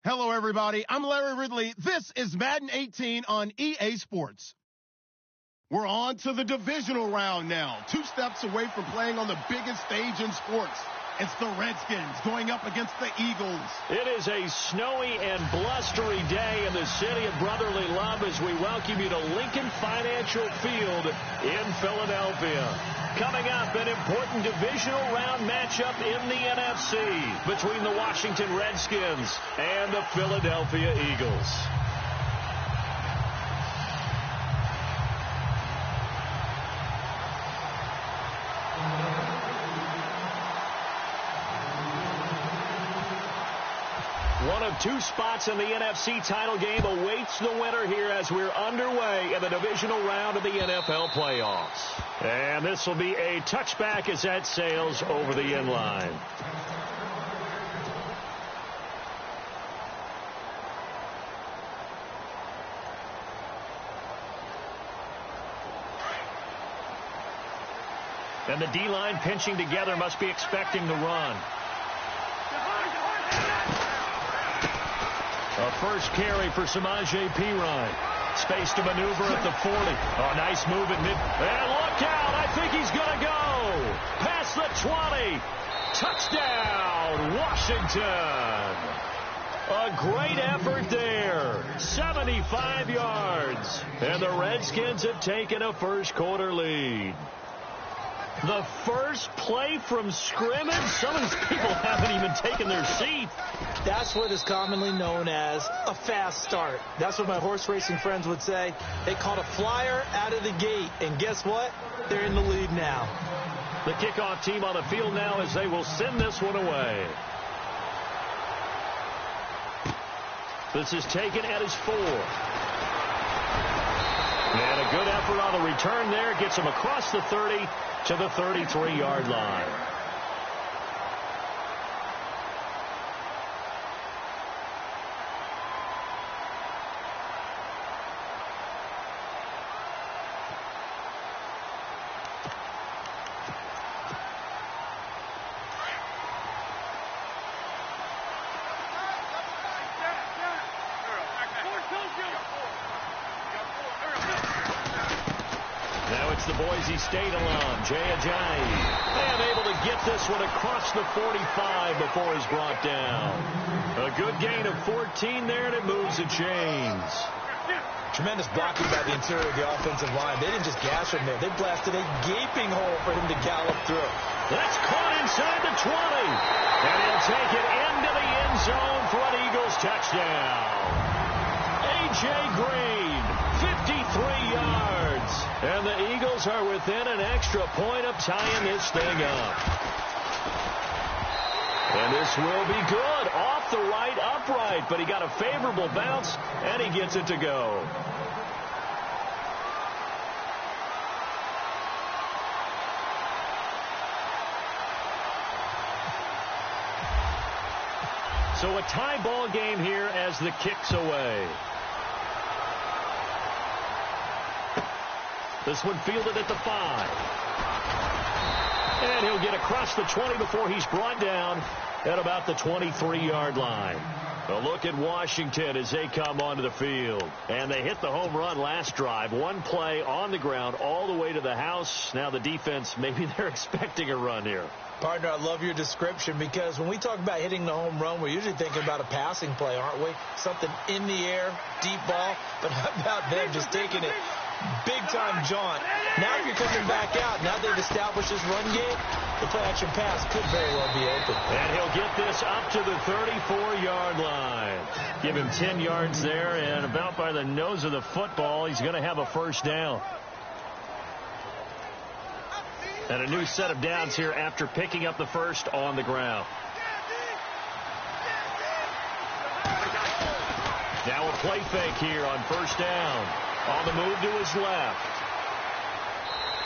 Hello, everybody. I'm Larry Ridley. This is Madden 18 on EA Sports. We're on to the divisional round now. 2 steps away from playing on the biggest stage in sports. It's the Redskins going up against the Eagles. It is a snowy and blustery day in the city of brotherly love as we welcome you to Lincoln Financial Field in Philadelphia. Coming up, an important divisional round matchup in the NFC between the Washington Redskins and the Philadelphia Eagles. One of 2 spots in the NFC title game awaits the winner here as we're underway in the divisional round of the NFL playoffs. And this will be a touchback as that sails over the end line. And the D-line pinching together must be expecting the run. A first carry for Samaje Perine. Space to maneuver at the 40. Oh, nice move at mid. And look out. I think he's going to go. Past the 20. Touchdown, Washington. A great effort there. 75 yards. And the Redskins have taken a first quarter lead. The first play from scrimmage. Some of these people haven't even taken their seat. That's what is commonly known as a fast start. That's what my horse racing friends would say. They caught a flyer out of the gate, and guess what? They're in the lead now. The kickoff team on the field now as they will send this one away. This is taken at his 4. And a good effort on the return there. Gets him across the 30 to the 33-yard line. The Boise State alum, Jay Ajayi, and able to get this one across the 45 before he's brought down. A good gain of 14 there, and it moves the chains. Tremendous blocking by the interior of the offensive line. They didn't just gash him there. They blasted a gaping hole for him to gallop through. That's caught inside the 20. And he'll take it into the end zone for an Eagles touchdown. A.J. Green, 53 yards. And the Eagles are within an extra point of tying this thing up. And this will be good. Off the right upright, but he got a favorable bounce, and he gets it to go. So a tie ball game here as the kick's away. This one fielded at the 5. And he'll get across the 20 before he's brought down at about the 23-yard line. A look at Washington as they come onto the field. And they hit the home run last drive. One play on the ground all the way to the house. Now the defense, maybe they're expecting a run here. Partner, I love your description because when we talk about hitting the home run, we're usually thinking about a passing play, aren't we? Something in the air, deep ball. But how about them just taking it big-time jaunt? Now if you're coming back out, now they've established this run game, the play-action pass could very well be open. And he'll get this up to the 34-yard line. Give him 10 yards there, and about by the nose of the football, he's going to have a first down. And a new set of downs here after picking up the first on the ground. Now a play fake here on first down. On the move to his left.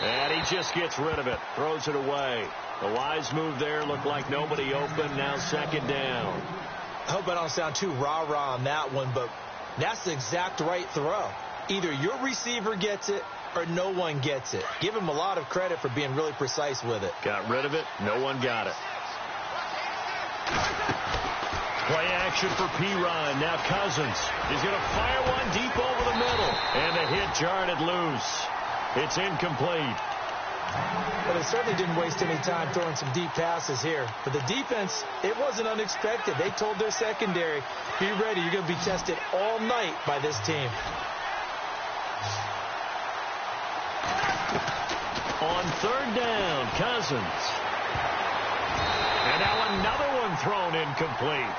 And he just gets rid of it. Throws it away. The wise move there. Looked like nobody open. Now second down. I hope I don't sound too rah-rah on that one, but that's the exact right throw. Either your receiver gets it or no one gets it. Give him a lot of credit for being really precise with it. Got rid of it. No one got it. Play action for Pirine. Now Cousins is going to fire one deep over the middle. And the hit jarred it loose. It's incomplete. But it certainly didn't waste any time throwing some deep passes here. But the defense, it wasn't unexpected. They told their secondary, be ready. You're going to be tested all night by this team. On third down, Cousins. And now another one thrown incomplete.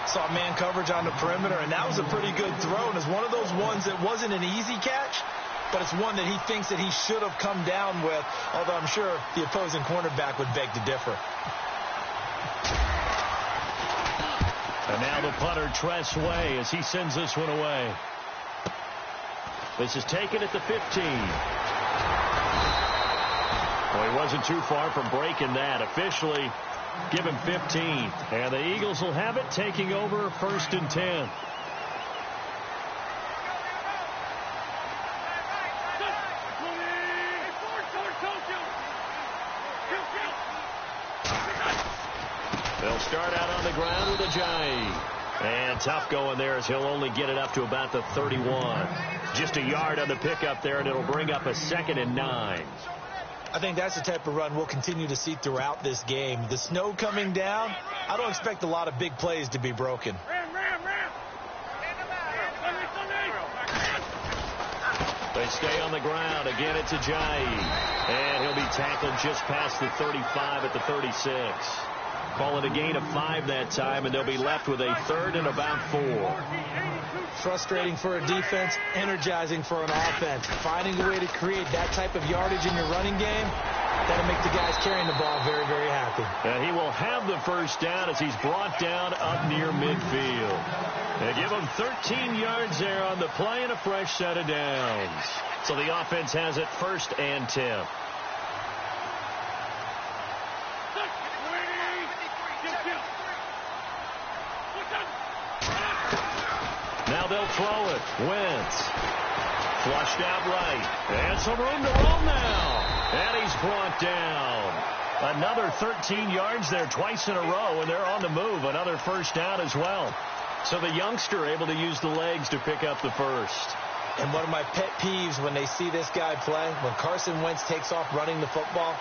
Saw man coverage on the perimeter, and that was a pretty good throw. And it's one of those ones that wasn't an easy catch, but it's one that he thinks that he should have come down with, although I'm sure the opposing cornerback would beg to differ. And now the punter, Tress Way, as he sends this one away. This is taken at the 15. Well, he wasn't too far from breaking that. Officially, give him 15. And the Eagles will have it, taking over 1st and 10. They'll start out on the ground with Ajayi. And tough going there as he'll only get it up to about the 31. Just a yard on the pickup there, and it'll bring up a 2nd and 9. I think that's the type of run we'll continue to see throughout this game. The snow coming down, I don't expect a lot of big plays to be broken. They stay on the ground. Again, it's Ajayi. And he'll be tackled just past the 35 at the 36. Call it a gain of 5 that time, and they'll be left with a 3rd and about 4. Frustrating for a defense, energizing for an offense. Finding a way to create that type of yardage in your running game, that'll make the guys carrying the ball very, very happy. And he will have the first down as he's brought down up near midfield. They give him 13 yards there on the play and a fresh set of downs. So the offense has it 1st and 10. Now they'll throw it. Wentz. Flushed out right. And some room to roam now. And he's brought down. Another 13 yards there twice in a row, and they're on the move. Another first down as well. So the youngster able to use the legs to pick up the first. And one of my pet peeves when they see this guy play, when Carson Wentz takes off running the football,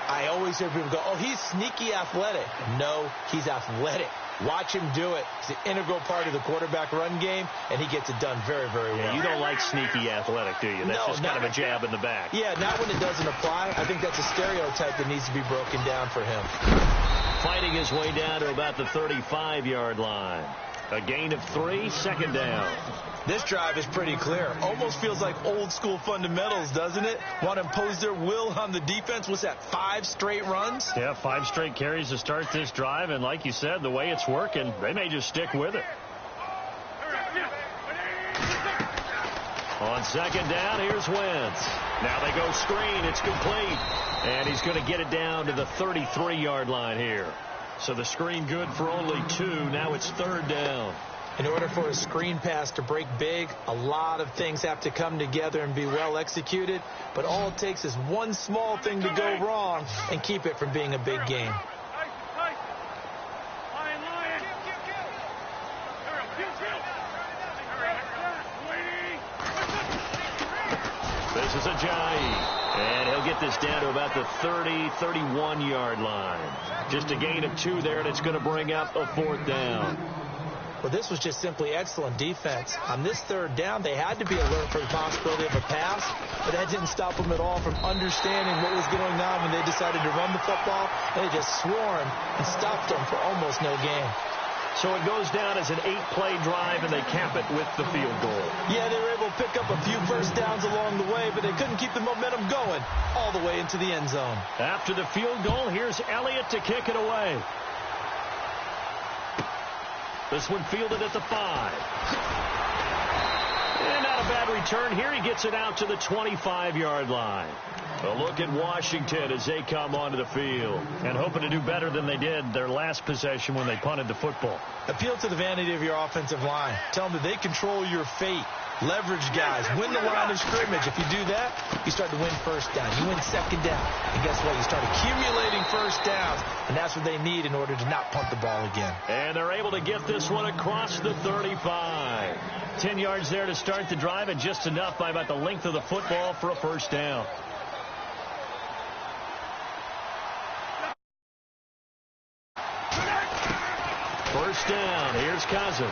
I always hear people go, oh, he's sneaky athletic. No, he's athletic. Watch him do it. It's an integral part of the quarterback run game, and he gets it done very, very well. Yeah, you don't like sneaky athletic, do you? That's just kind of a jab in the back. Yeah, not when it doesn't apply. I think that's a stereotype that needs to be broken down for him. Fighting his way down to about the 35-yard line. A gain of 3, 2nd down. This drive is pretty clear. Almost feels like old-school fundamentals, doesn't it? Want to impose their will on the defense. What's that, 5 straight runs? Yeah, 5 straight carries to start this drive. And like you said, the way it's working, they may just stick with it. On 2nd down, here's Wentz. Now they go screen. It's complete. And he's going to get it down to the 33-yard line here. So the screen good for only 2. Now it's 3rd down. In order for a screen pass to break big, a lot of things have to come together and be well executed. But all it takes is one small thing to go wrong and keep it from being a big game. This is Ajayi. And he'll get this down to about the 30, 31-yard line. Just a gain of 2 there, and it's going to bring up a 4th down. Well, this was just simply excellent defense. On this 3rd down, they had to be alert for the possibility of a pass, but that didn't stop them at all from understanding what was going on when they decided to run the football, and they just swarmed and stopped them for almost no gain. So it goes down as an 8-play drive, and they cap it with the field goal. Yeah, they were able to pick up a few first downs along the way, but they couldn't keep the momentum going all the way into the end zone. After the field goal, here's Elliott to kick it away. This one fielded at the 5. And out a bad return here. He gets it out to the 25-yard line. A look at Washington as they come onto the field and hoping to do better than they did their last possession when they punted the football. Appeal to the vanity of your offensive line. Tell them that they control your fate. Leverage guys. Win the line of scrimmage. If you do that, you start to win first down. You win second down. And guess what? You start accumulating first downs. And that's what they need in order to not punt the ball again. And they're able to get this one across the 35. 10 yards there to start the drive, and just enough by about the length of the football for a first down. First down. Here's Cousins.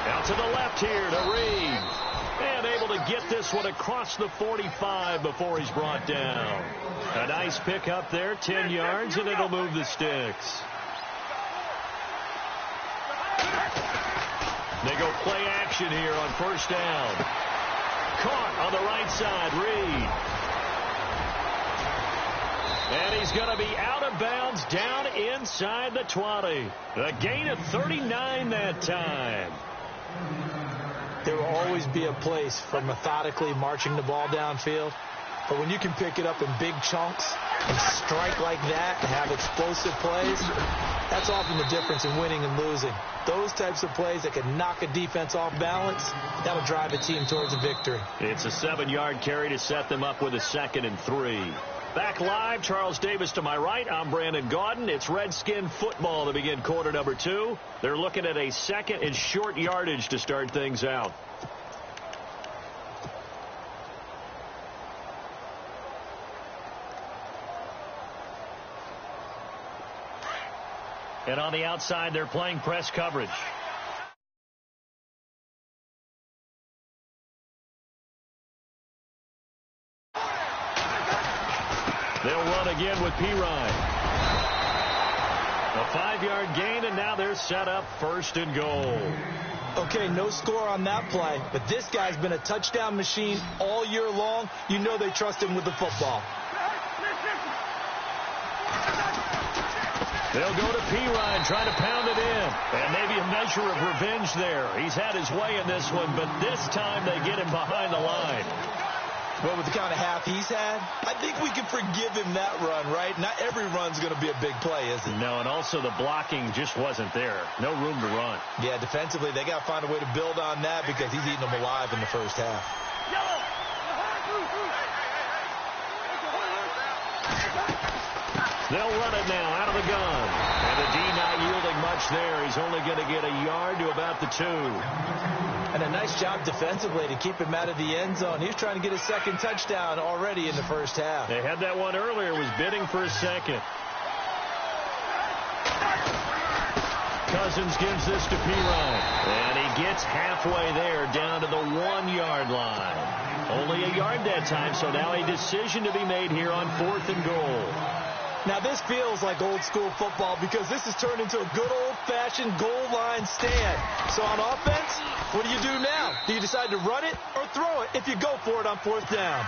Out to the left here to Reed. And able to get this one across the 45 before he's brought down. A nice pickup there, 10 yards, and it'll move the sticks. They go play action here on first down. Caught on the right side, Reed. And he's going to be out of bounds down inside the 20. A gain of 39 that time. There will always be a place for methodically marching the ball downfield. But when you can pick it up in big chunks and strike like that and have explosive plays, that's often the difference in winning and losing. Those types of plays that can knock a defense off balance, that'll drive a team towards a victory. It's a 7-yard carry to set them up with a 2nd and 3. Back live, Charles Davis to my right. I'm Brandon Gaudin. It's Redskin football to begin quarter number 2. They're looking at a 2nd and short yardage to start things out. And on the outside, they're playing press coverage. They'll run again with Pirine. A 5-yard gain, and now they're set up 1st and goal. Okay, no score on that play, but this guy's been a touchdown machine all year long. You know they trust him with the football. They'll go to Pirine, trying to pound it in. And maybe a measure of revenge there. He's had his way in this one, but this time they get him behind the line. Well, with the kind of half he's had, I think we can forgive him that run, right? Not every run's going to be a big play, is it? No, and also the blocking just wasn't there. No room to run. Yeah, defensively, they got to find a way to build on that because he's eating them alive in the first half. They'll run it now out of the gun. And the D not yielding much there. He's only going to get a yard to about the 2. And a nice job defensively to keep him out of the end zone. He was trying to get his 2nd touchdown already in the first half. They had that one earlier, was bidding for a 2nd. Cousins gives this to Pirine. And he gets halfway there down to the 1-yard line. Only a yard that time, so now a decision to be made here on 4th and goal. Now, this feels like old-school football because this has turned into a good old-fashioned goal line stand. So on offense, what do you do now? Do you decide to run it or throw it if you go for it on 4th down?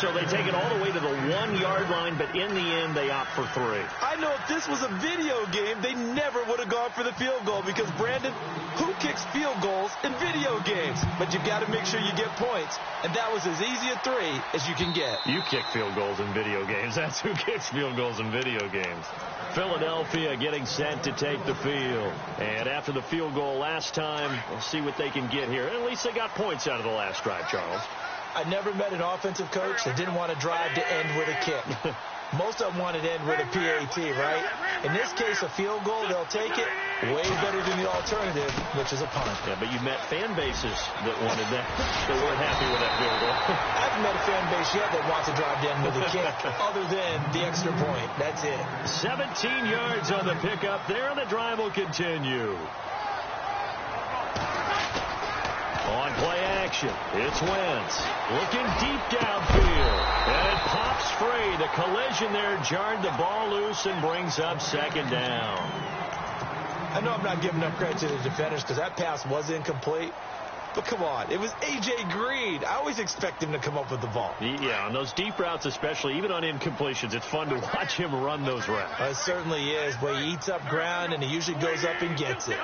So they take it all the way to the 1-yard line, but in the end, they opt for 3. I know if this was a video game, they never would have gone for the field goal because, Brandon, who kicks field goals in video games? But you've got to make sure you get points, and that was as easy a 3 as you can get. You kick field goals in video games. That's who kicks field goals in video games. Philadelphia getting set to take the field. And after the field goal last time, we'll see what they can get here. At least they got points out of the last drive, Charles. I never met an offensive coach that didn't want to drive to end with a kick. Most of them wanted to end with a PAT, right? In this case, a field goal, they'll take it. Way better than the alternative, which is a punt. Yeah, but you met fan bases that wanted that. They weren't happy with that field goal. I haven't met a fan base yet that wants to drive to end with a kick, other than the extra point. That's it. 17 yards on the pickup there, and the drive will continue. On play action, it's Wentz looking deep downfield, and it pops free. The collision there jarred the ball loose and brings up 2nd down. I know I'm not giving enough credit to the defenders because that pass was incomplete. But come on, it was A.J. Green. I always expect him to come up with the ball. Yeah, on those deep routes especially, even on incompletions, it's fun to watch him run those routes. It certainly is, but he eats up ground and he usually goes up and gets it.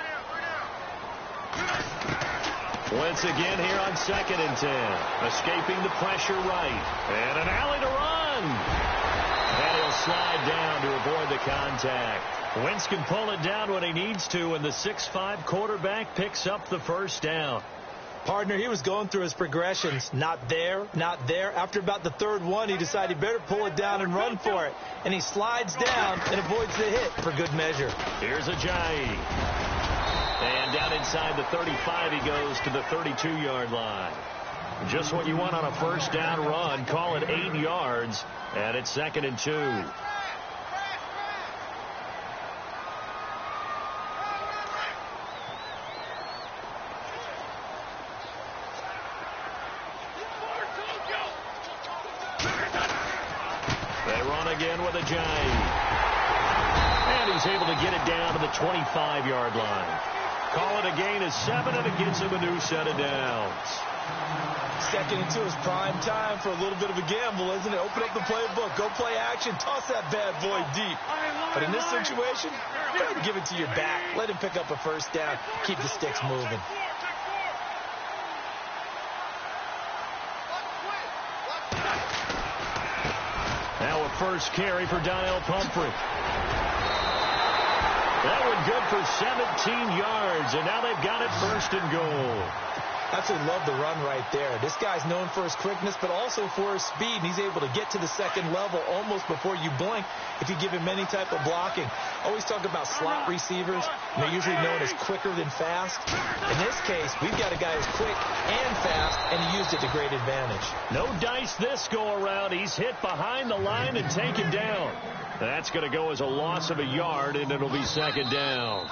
Once again here on 2nd and 10. Escaping the pressure right. And an alley to run. And he'll slide down to avoid the contact. Wentz can pull it down when he needs to, and the 6'5" quarterback picks up the first down. Partner, he was going through his progressions. Not there, not there. After about the third one, he decided he better pull it down and run for it. And he slides down and avoids the hit for good measure. Here's Ajayi. And down inside the 35, he goes to the 32-yard line. Just what you want on a first down run. Call it 8 yards, and it's 2nd and 2. Again with Ajayi. And he's able to get it down to the 25-yard line. Call it a gain of 7, and it gives him a new set of downs. 2nd and 2 is prime time for a little bit of a gamble, isn't it? Open up the playbook. Go play action. Toss that bad boy deep. But in this situation, go ahead and give it to your back. Let him pick up a first down. Keep the sticks moving. Now a first carry for Donnell Pumphrey. That one good for 17 yards, and now they've got it 1st and goal. Absolutely love the run right there. This guy's known for his quickness, but also for his speed. And he's able to get to the second level almost before you blink if you give him any type of blocking. Always talk about slot receivers. And they're usually known as quicker than fast. In this case, we've got a guy who's quick and fast, and he used it to great advantage. No dice this go-around. He's hit behind the line and taken down. That's going to go as a loss of a yard, and it'll be 2nd down.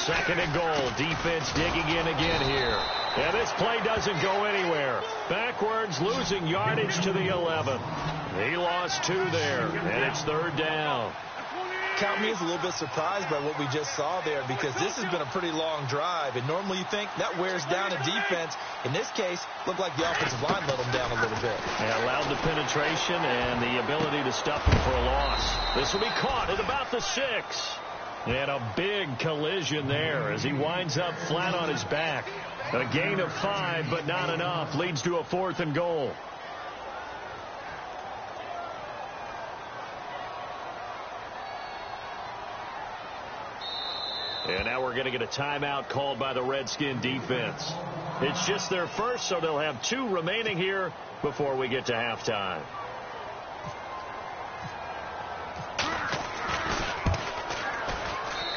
Second and goal. Defense digging in again here. And this play doesn't go anywhere. Backwards, losing yardage to the 11. He lost 2 there, and it's 3rd down. Count me as a little bit surprised by what we just saw there, because this has been a pretty long drive, and normally you think that wears down a defense. In this case, looked like the offensive line let them down a little bit. And allowed the penetration and the ability to stuff him for a loss. This will be caught at about the 6. And a big collision there as he winds up flat on his back. A gain of 5, but not enough. Leads to a 4th and goal. And now we're going to get a timeout called by the Redskin defense. It's just their first, so they'll have 2 remaining here before we get to halftime.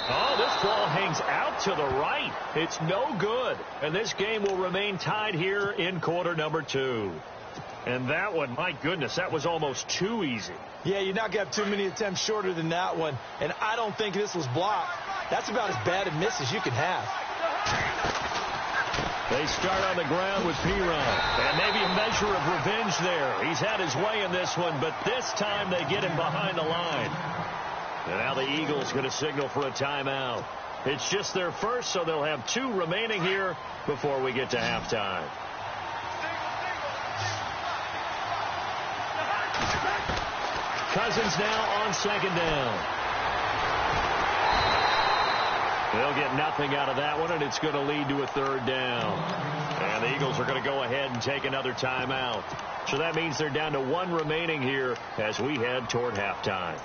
Oh, this ball hangs out to the right. It's no good. And this game will remain tied here in quarter number 2. And that one, my goodness, that was almost too easy. Yeah, you're not going to have too many attempts shorter than that one. And I don't think this was blocked. That's about as bad a miss as you can have. They start on the ground with Piron. And maybe a measure of revenge there. He's had his way in this one, but this time they get him behind the line. And now the Eagles going to signal for a timeout. It's just their first, so they'll have 2 remaining here before we get to halftime. Cousins now on 2nd down. They'll get nothing out of that one, and it's going to lead to a 3rd down. And the Eagles are going to go ahead and take another timeout. So that means they're down to 1 remaining here as we head toward halftime.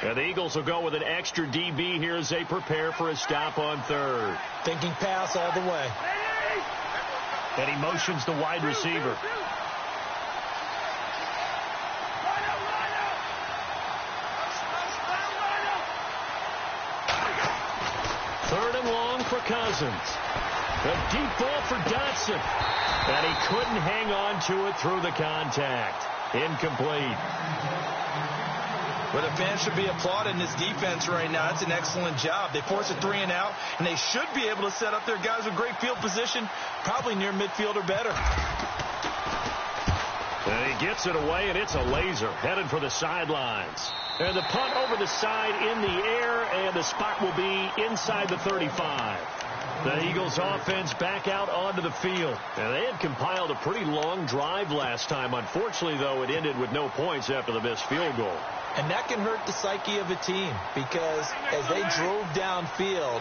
And the Eagles will go with an extra DB here as they prepare for a stop on 3rd. Thinking pass all the way. And he motions the wide receiver. Third and long for Cousins. A deep ball for Dotson. And he couldn't hang on to it through the contact. Incomplete. Well, the fans should be applauding this defense right now. It's an excellent job. They force a 3 and out, and they should be able to set up their guys with great field position, probably near midfield or better. And he gets it away, and it's a laser headed for the sidelines. And the punt over the side in the air, and the spot will be inside the 35. The Eagles offense back out onto the field. And they had compiled a pretty long drive last time. Unfortunately, though, it ended with no points after the missed field goal. And that can hurt the psyche of a team because as they drove downfield,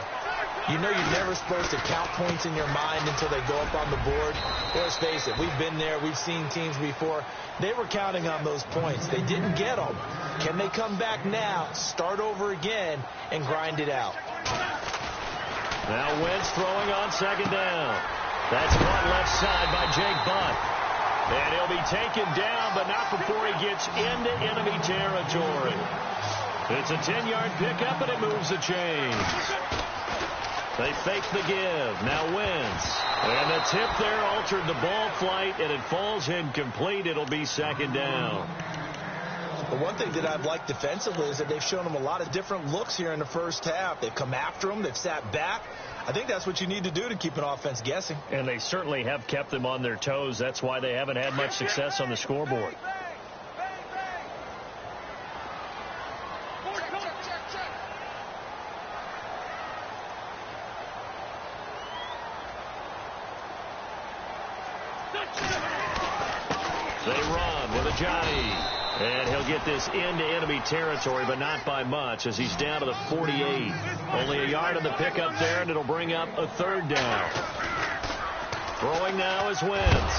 you know you're never supposed to count points in your mind until they go up on the board. Let's face it, we've been there. We've seen teams before. They were counting on those points. They didn't get them. Can they come back now, start over again, and grind it out? Now Wentz throwing on second down. That's caught left side by Jake Butt. And he'll be taken down, but not before he gets into enemy territory. It's a 10-yard pickup, and it moves the chains. They fake the give. Now Wentz. And the tip there altered the ball flight, and it falls incomplete. It'll be second down. The one thing that I've liked defensively is that they've shown them a lot of different looks here in the first half. They've come after them. They've sat back. I think that's what you need to do to keep an offense guessing. And they certainly have kept them on their toes. That's why they haven't had much success on the scoreboard. They run with Ajani. And he'll get this into enemy territory, but not by much as he's down to the 48. Only a yard on the pickup there, and it'll bring up a third down. Throwing now is Wentz.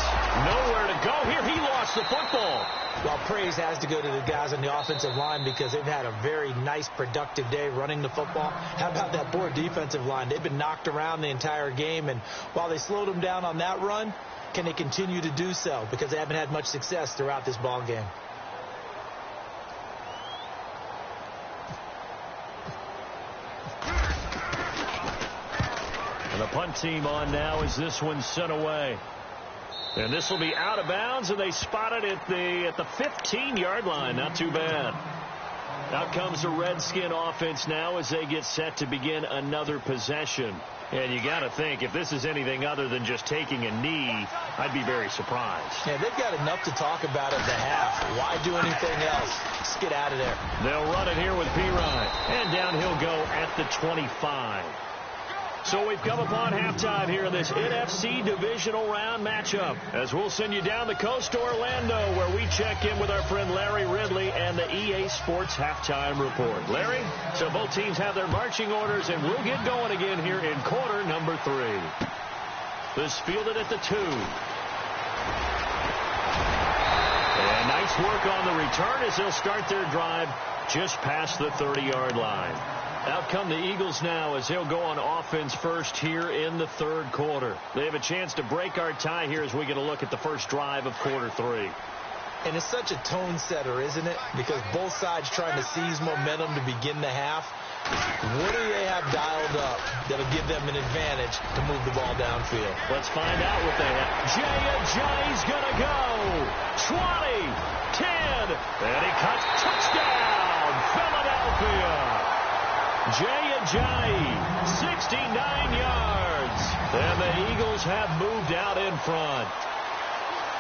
Nowhere to go here. He lost the football. Well, praise has to go to the guys on the offensive line because they've had a very nice, productive day running the football. How about that poor defensive line? They've been knocked around the entire game, and while they slowed them down on that run, can they continue to do so? Because they haven't had much success throughout this ball game. And the punt team on now as this one's sent away. And this will be out of bounds, and they spot it at the 15-yard line. Not too bad. Out comes the Redskin offense now as they get set to begin another possession. And you got to think, if this is anything other than just taking a knee, I'd be very surprised. Yeah, they've got enough to talk about at the half. Why do anything else? Just get out of there. They'll run it here with P-Ryan. And down he'll go at the 25. So we've come upon halftime here in this NFC divisional round matchup, as we'll send you down the coast to Orlando, where we check in with our friend Larry Ridley and the EA Sports Halftime Report. Larry, so both teams have their marching orders, and we'll get going again here in quarter number 3. This fielded at the 2. And nice work on the return as they'll start their drive just past the 30-yard line. Out come the Eagles now as they'll go on offense first here in the third quarter. They have a chance to break our tie here as we get a look at the first drive of quarter 3. And it's such a tone setter, isn't it? Because both sides trying to seize momentum to begin the half. What do they have dialed up that'll give them an advantage to move the ball downfield? Let's find out what they have. Jay Ajayi's going to go. 20, 10, and he cuts. Touchdown, Philadelphia. Jay Ajayi, 69 yards. And the Eagles have moved out in front.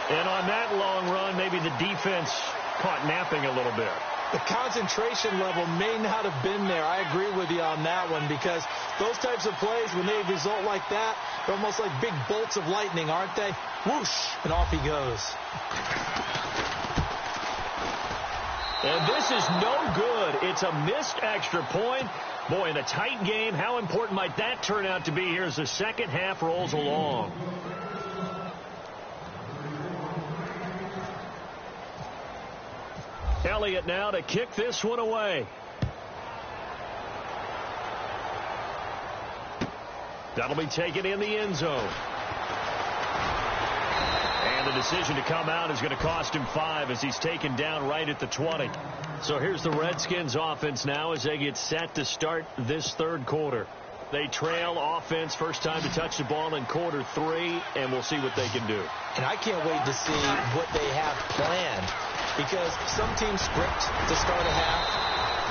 And on that long run, maybe the defense caught napping a little bit. The concentration level may not have been there. I agree with you on that one because those types of plays, when they result like that, they're almost like big bolts of lightning, aren't they? Whoosh, and off he goes. And this is no good. It's a missed extra point. Boy, in a tight game, how important might that turn out to be here as the second half rolls along? Elliott now to kick this one away. That'll be taken in the end zone. And the decision to come out is going to cost him 5 as he's taken down right at the 20. So here's the Redskins offense now as they get set to start this third quarter. They trail offense first time to touch the ball in quarter 3, and we'll see what they can do. And I can't wait to see what they have planned because some teams script to start a half.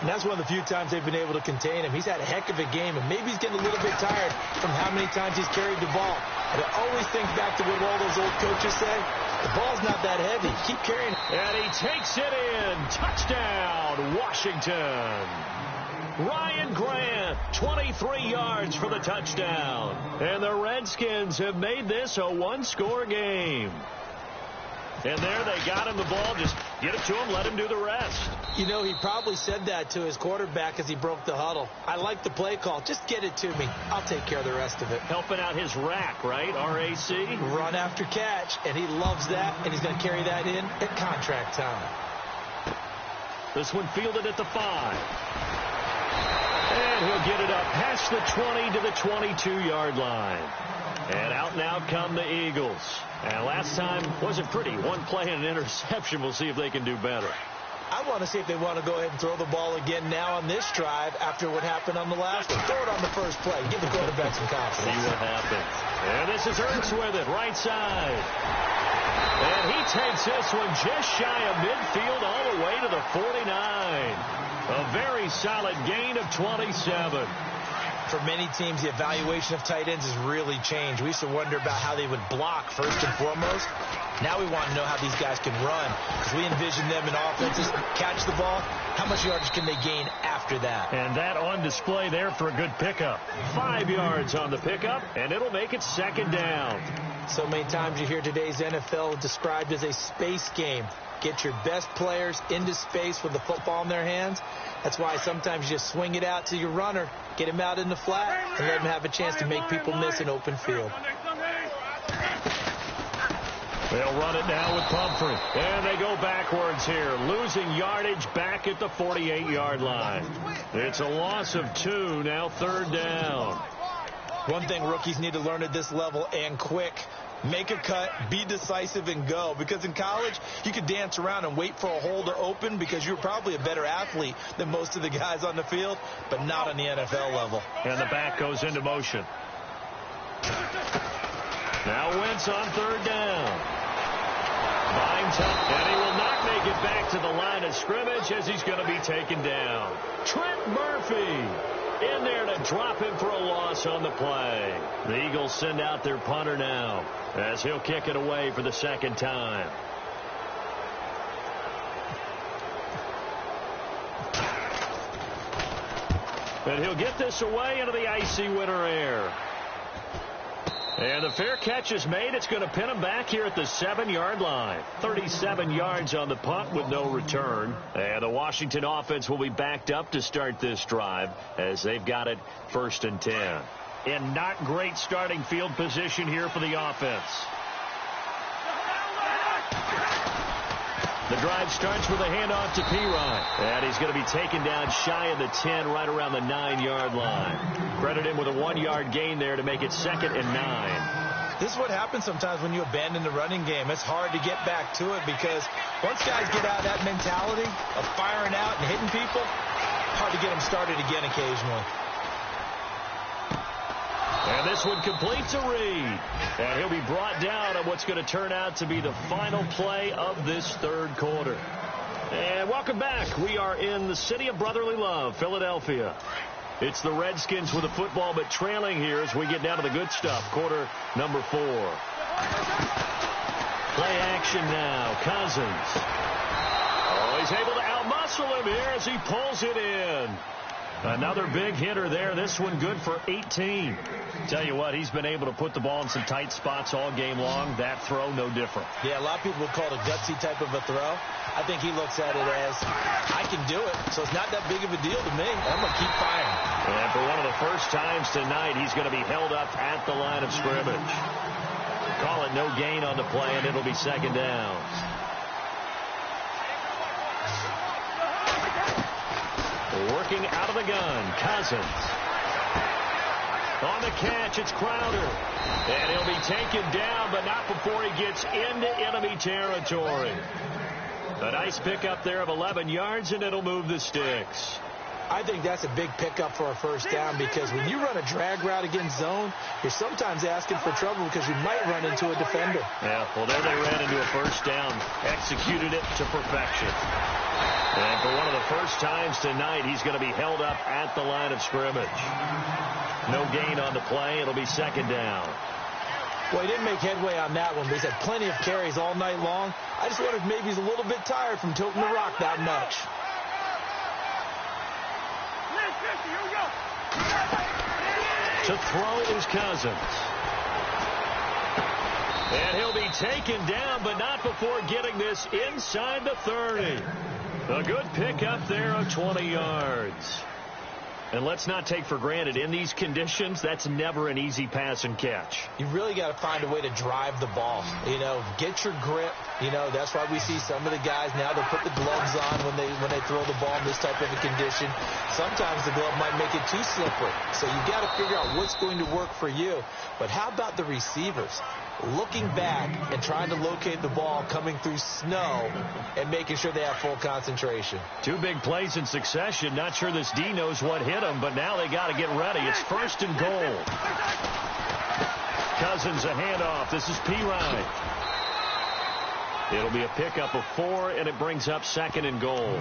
And that's one of the few times they've been able to contain him. He's had a heck of a game, and maybe he's getting a little bit tired from how many times he's carried the ball. But I always think back to what all those old coaches say. The ball's not that heavy. Keep carrying it. And he takes it in. Touchdown, Washington. Ryan Grant, 23 yards for the touchdown. And the Redskins have made this a one-score game. And there they got him the ball. Just get it to him, let him do the rest. You know, he probably said that to his quarterback as he broke the huddle. I like the play call. Just get it to me. I'll take care of the rest of it. Helping out his rack, right? RAC? Run after catch, and he loves that, and he's going to carry that in at contract time. This one fielded at the 5. And he'll get it up past the 20 to the 22-yard line. And out and out come the Eagles. And last time wasn't pretty. One play and an interception. We'll see if they can do better. I want to see if they want to go ahead and throw the ball again now on this drive after what happened on the last one. Throw it on the first play. Give the quarterback some confidence. See what happens. And this is Ertz with it, right side. And he takes this one just shy of midfield all the way to the 49. A very solid gain of 27. For many teams, the evaluation of tight ends has really changed. We used to wonder about how they would block first and foremost. Now we want to know how these guys can run, because we envision them in offenses catch the ball. How much yardage can they gain after that? And that on display there for a good pickup. 5 yards on the pickup, and it'll make it second down. So many times you hear today's NFL described as a space game. Get your best players into space with the football in their hands. That's why sometimes you just swing it out to your runner, get him out in the flat, and let him have a chance to make people miss an open field. They'll run it now with Pumphrey. And they go backwards here, losing yardage back at the 48-yard line. It's a loss of 2, now third down. One thing rookies need to learn at this level, and quick. Make a cut, be decisive, and go. Because in college, you could dance around and wait for a hole to open because you're probably a better athlete than most of the guys on the field, but not on the NFL level. And the back goes into motion. Now Wentz on third down. Binds up, and he will not make it back to the line of scrimmage as he's going to be taken down. Trent Murphy in there to drop him for a loss on the play. The Eagles send out their punter now as he'll kick it away for the second time. And he'll get this away into the icy winter air. And the fair catch is made. It's going to pin him back here at the 7-yard line. 37 yards on the punt with no return. And the Washington offense will be backed up to start this drive as they've got it 1st and 10. In not great starting field position here for the offense. The drive starts with a handoff to Pirine. And he's going to be taken down shy of the 10, right around the 9-yard line. Credit him with a 1-yard gain there to make it 2nd and 9. This is what happens sometimes when you abandon the running game. It's hard to get back to it because once guys get out of that mentality of firing out and hitting people, hard to get them started again occasionally. And this one completes a read. And he'll be brought down on what's going to turn out to be the final play of this third quarter. And welcome back. We are in the city of brotherly love, Philadelphia. It's the Redskins with the football, but trailing here as we get down to the good stuff. Quarter number 4. Play action now. Cousins. Oh, he's able to outmuscle him here as he pulls it in. Another big hitter there. This one good for 18. Tell you what, he's been able to put the ball in some tight spots all game long. That throw, no different. Yeah, a lot of people would call it a gutsy type of a throw. I think he looks at it as, I can do it, so it's not that big of a deal to me. I'm going to keep firing. And for one of the first times tonight, he's going to be held up at the line of scrimmage. Call it no gain on the play, and it'll be 2nd down. Working out of the gun, Cousins. On the catch, it's Crowder. And he'll be taken down, but not before he gets into enemy territory. A nice pickup there of 11 yards, and it'll move the sticks. I think that's a big pickup for a first down because when you run a drag route against zone, you're sometimes asking for trouble because you might run into a defender. Yeah, well, there they ran into a first down, executed it to perfection. And for one of the first times tonight, he's going to be held up at the line of scrimmage. No gain on the play. It'll be second down. Well, he didn't make headway on that one, but he's had plenty of carries all night long. I just wondered if maybe he's a little bit tired from toting the rock that much. To throw is Cousins. And he'll be taken down, but not before getting this inside the 30. A good pickup there of 20 yards. And let's not take for granted, in these conditions, that's never an easy pass and catch. You really got to find a way to drive the ball. You know, get your grip. You know, that's why we see some of the guys now, they'll put the gloves on when they throw the ball in this type of a condition. Sometimes the glove might make it too slippery. So you got to figure out what's going to work for you. But how about the receivers? Looking back and trying to locate the ball coming through snow and making sure they have full concentration. Two big plays in succession. Not sure this D knows what hit him, but now they got to get ready. It's first and goal. Cousins a handoff. This is Pirine. It'll be a pickup of 4, and it brings up second and goal.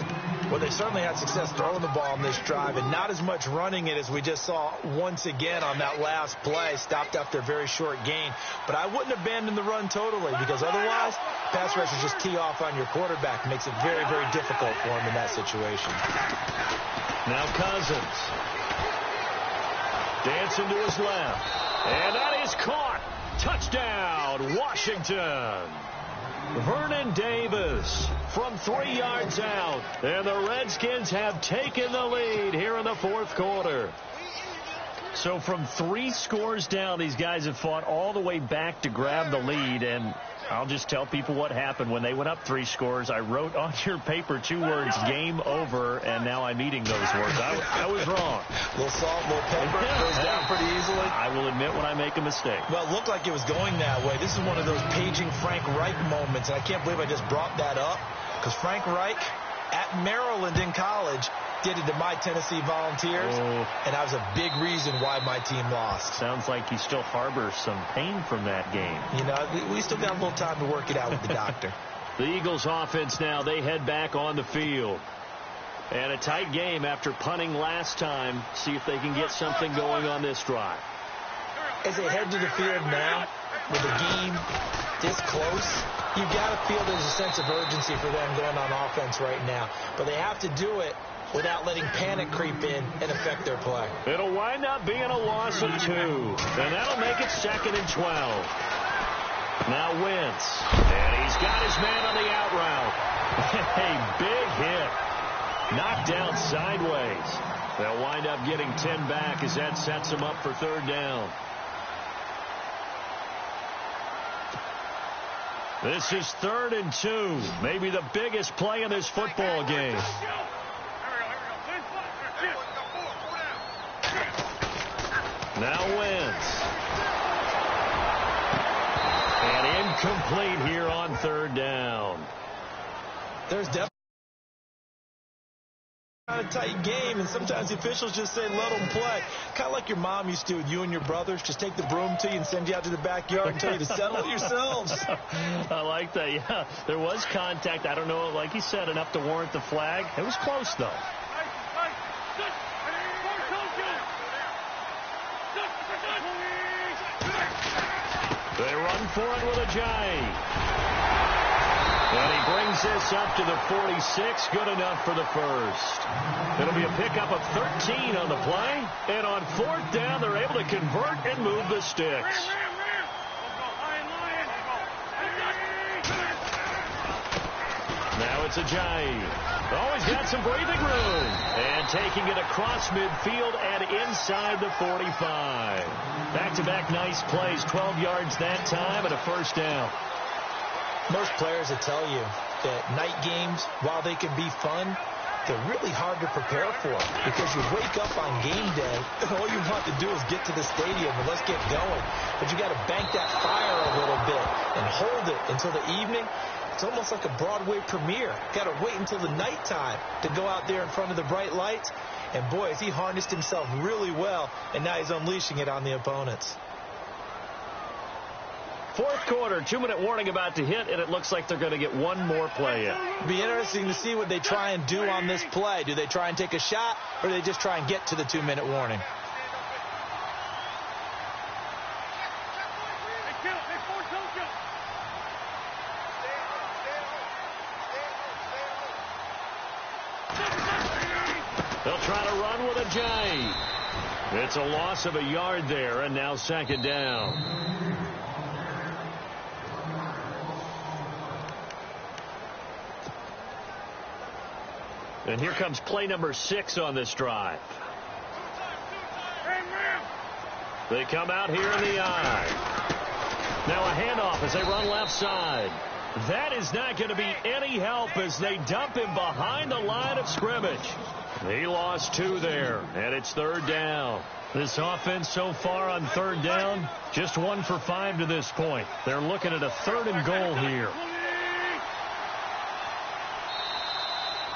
Well, they certainly had success throwing the ball on this drive, and not as much running it as we just saw once again on that last play. Stopped after a very short gain. But I wouldn't abandon the run totally, because otherwise, pass rushers just tee off on your quarterback. Makes it very, very difficult for him in that situation. Now Cousins. Dancing to his left. And that is caught. Touchdown, Washington. Vernon Davis from 3 yards out. And the Redskins have taken the lead here in the fourth quarter. So from 3 scores down, these guys have fought all the way back to grab the lead. And I'll just tell people what happened when they went up 3 scores. I wrote on your paper 2 words, game over, and now I'm eating those words. I was wrong. A little salt, a little pepper, goes down pretty easily. I will admit when I make a mistake. Well, it looked like it was going that way. This is one of those paging Frank Reich moments, and I can't believe I just brought that up, because Frank Reich at Maryland in college did it to my Tennessee Volunteers, and that was a big reason why my team lost. Sounds like you still harbor some pain from that game. You know, we still got a little time to work it out with the doctor. The Eagles offense now, they head back on the field. And a tight game after punting last time. See if they can get something going on this drive. As they head to the field now, with the game this close, you got to feel there's a sense of urgency for them going on offense right now. But they have to do it without letting panic creep in and affect their play. It'll wind up being a loss of 2. And that'll make it second and 12. Now Wentz. And he's got his man on the out route. A big hit. Knocked down sideways. They'll wind up getting 10 back as that sets them up for third down. This is 3rd and 2. Maybe the biggest play in this football game. Now Wentz. And incomplete here on 3rd down. There's definitely a tight game, and sometimes the officials just say let them play. Kind of like your mom used to with you and your brothers. Just take the broom to you and send you out to the backyard and tell you to settle it yourselves. I like that, yeah. There was contact. I don't know, like you said, enough to warrant the flag. It was close, though. They run for it with a J. And he brings this up to the 46. Good enough for the first. It'll be a pickup of 13 on the play. And on 4th down, they're able to convert and move the sticks. Now it's a Ajayi. Always got some breathing room. And taking it across midfield and inside the 45. Back-to-back nice plays. 12 yards that time and a first down. Most players will tell you that night games, while they can be fun, they're really hard to prepare for because you wake up on game day and all you want to do is get to the stadium and let's get going. But you got to bank that fire a little bit and hold it until the evening. It's almost like a Broadway premiere. Got to wait until the nighttime to go out there in front of the bright lights. And boy, has he harnessed himself really well, and now he's unleashing it on the opponents. Fourth quarter, 2-minute warning about to hit, and it looks like they're going to get one more play in. It'll be interesting to see what they try and do on this play. Do they try and take a shot, or do they just try and get to the 2-minute warning? They'll try to run with a J. It's a loss of a yard there, and now second down. And here comes play number 6 on this drive. They come out here in the I. Now a handoff as they run left side. That is not going to be any help as they dump him behind the line of scrimmage. He lost 2 there, and it's third down. This offense so far on third down, just 1 for 5 to this point. They're looking at a 3rd and goal here.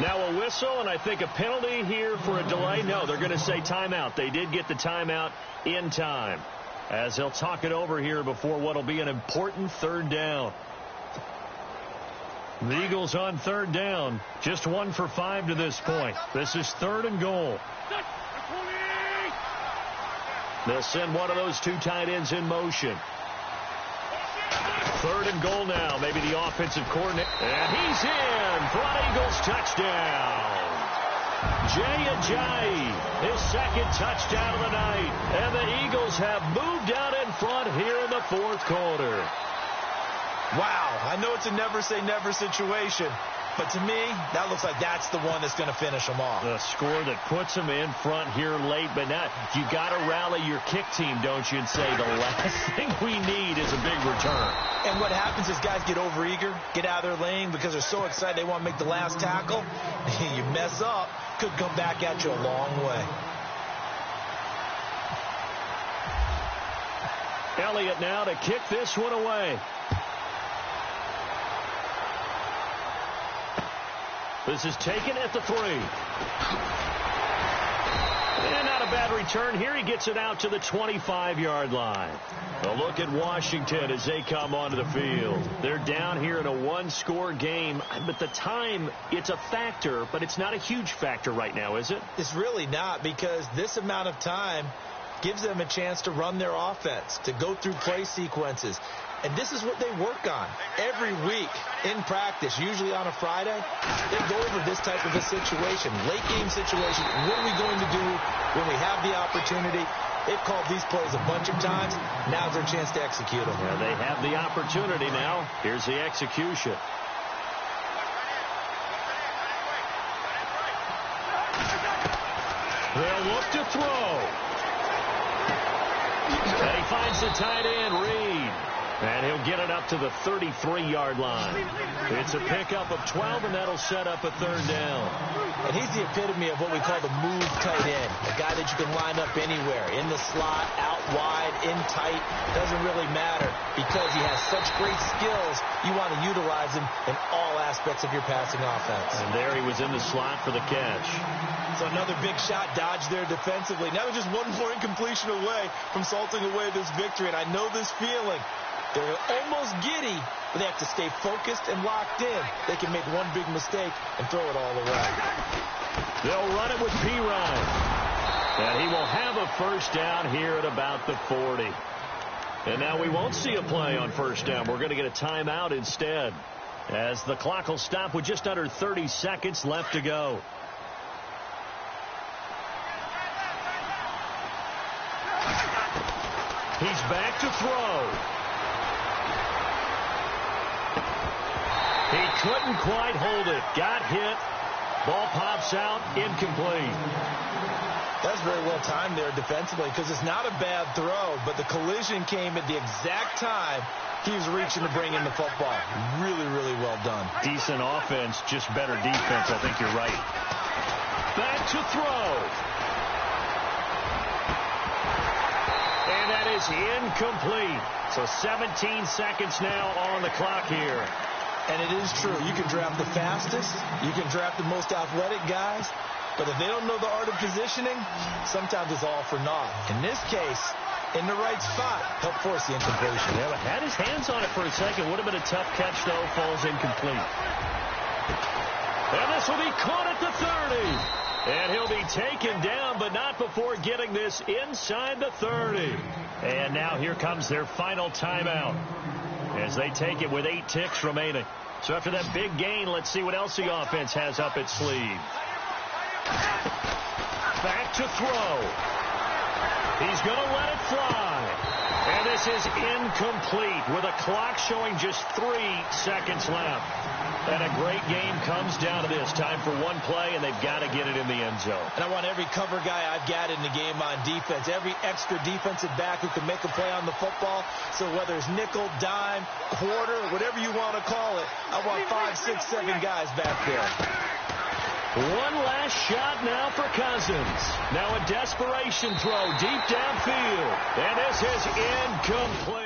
Now a whistle, and I think a penalty here for a delay. No, they're going to say timeout. They did get the timeout in time, as they'll talk it over here before what will be an important third down. The Eagles on third down, just 1 for 5 to this point. This is 3rd and goal. They'll send one of those 2 tight ends in motion. 3rd and goal now. Maybe the offensive coordinator. And he's in for an Eagles touchdown. Jay Ajayi, his 2nd touchdown of the night. And the Eagles have moved out in front here in the 4th quarter. Wow, I know it's a never-say-never situation, but to me, that looks like that's the one that's going to finish them off. The score that puts them in front here late, but now you got to rally your kick team, don't you, and say the last thing we need is a big return. And what happens is guys get overeager, get out of their lane because they're so excited they want to make the last tackle. You mess up, could come back at you a long way. Elliott now to kick this one away. This is taken at the 3. And not a bad return here. He gets it out to the 25-yard line. A look at Washington as they come onto the field. They're down here in a 1-score game, but the time, it's a factor, but it's not a huge factor right now, is it? It's really not, because this amount of time gives them a chance to run their offense, to go through play sequences. And this is what they work on every week in practice, usually on a Friday. They go over this type of a situation, late-game situation. What are we going to do when we have the opportunity? They've called these plays a bunch of times. Now's their chance to execute them. Yeah, they have the opportunity now. Here's the execution. They'll look to throw. And he finds the tight end, Reed. And he'll get it up to the 33-yard line. It's a pickup of 12, and that'll set up a 3rd down. And he's the epitome of what we call the move tight end, a guy that you can line up anywhere, in the slot, out wide, in tight. Doesn't really matter because he has such great skills. You want to utilize him in all aspects of your passing offense. And there he was in the slot for the catch. So another big shot dodged there defensively. Now they're just 1 more incompletion away from salting away this victory, and I know this feeling. They're almost giddy, but they have to stay focused and locked in. They can make one big mistake and throw it all away. They'll run it with Pirine. And he will have a 1st down here at about the 40. And now we won't see a play on 1st down. We're going to get a timeout instead, as the clock will stop with just under 30 seconds left to go. He's back to throw. He couldn't quite hold it. Got hit. Ball pops out. Incomplete. That's very well timed there defensively because it's not a bad throw, but the collision came at the exact time he was reaching to bring in the football. Really, really well done. Decent offense, just better defense. I think you're right. Back to throw. And that is incomplete. So 17 seconds now on the clock here. And it is true. You can draft the fastest. You can draft the most athletic guys. But if they don't know the art of positioning, sometimes it's all for naught. In this case, in the right spot, help force the incompletion. Yeah, but had his hands on it for a second. Would have been a tough catch, though. Falls incomplete. And this will be caught at the 30. And he'll be taken down, but not before getting this inside the 30. And now here comes their final timeout as they take it with 8 ticks remaining. So after that big gain, let's see what else the offense has up its sleeve. Back to throw. He's going to let it fly. And this is incomplete with a clock showing just 3 seconds left. And a great game comes down to this. Time for one play, and they've got to get it in the end zone. And I want every cover guy I've got in the game on defense, every extra defensive back who can make a play on the football. So whether it's nickel, dime, quarter, whatever you want to call it, I want 5, 6, 7 guys back there. One last shot now for Cousins. Now a desperation throw deep downfield. And this is incomplete.